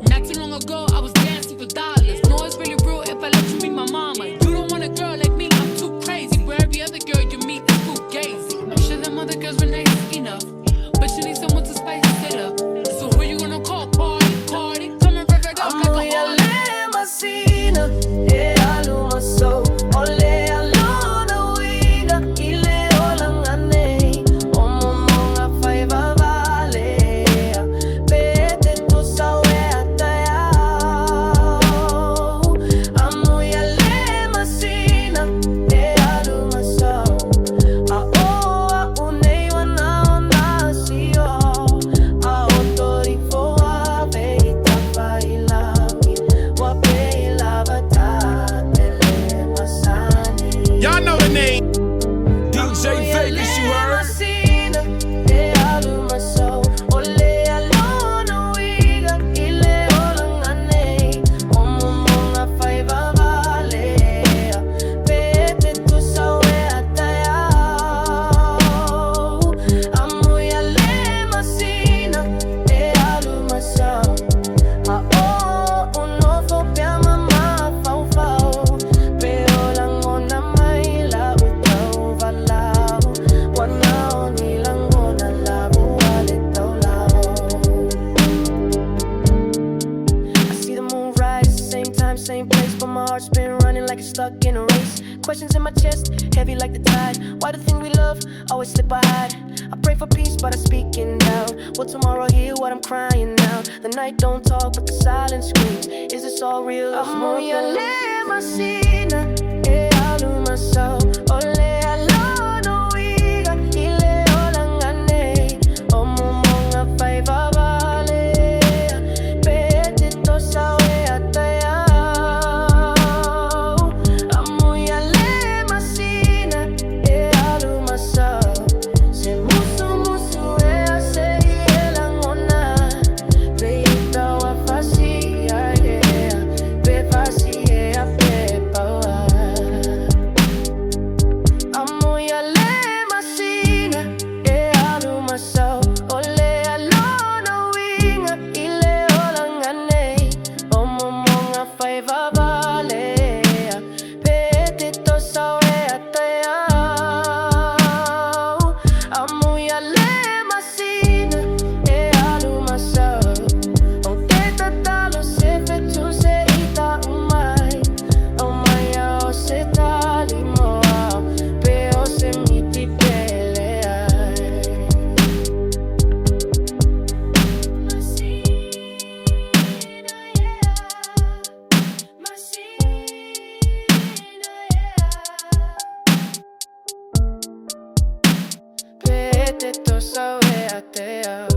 Not too long ago, I was dancing for dollars. No, it's really real if I let you meet my mama. You don't want a girl like me, I'm too crazy. Where every other girl you meet is fugazi. I'm sure them other girls were nice enough, but you need someone to spice it up. So who you gonna call? Party, come and rev it up like a Amuia masina, e alumaso, ole alona wiga, ile olangane, omomonga faiva valea, pete tu sawe ataya. Amuia masina, e alumaso, a oa uneiwa na onasio, a otori foa veita failami, wa peila vatatele masani. Y'all know the name. DJ Vegas, you heard? Masina, e alumaso, ole alona wiga, ile olangane, omomonga faiva valea, pete tu sawe ataya. Amuia masina, e alumaso, a o unofo pia mama fau fau, pero langona mai la utau valau, wanao ni langona labu wale tau lao. I see the moon rise, same time, same place, but my heart's been running like it's stuck in a race. Questions in my chest, heavy like the tide. Why the thing we love always slip by? I pray for peace, but I speak in doubt. Will tomorrow hear what I'm crying now? The night don't talk, but the silence screams. Is this all real? Amuia masina, e alumaso, ole alona wiga, ile olangane, omomonga faiva valea, pete to sawe ataya. Amuia masina, e alumaso, se musu e ase e langona, veita wa fasi be fasi e a pepa. Amuia masina, e alumaso, ole alona winga, ile olangane, omomonga faiva valea, pete to sawe ataya. Amuia masina, e alumaso, o te tatalo se fetu se ita umai, o maya o se talimoa, peo se miti pelea. Pete to sawe ataya.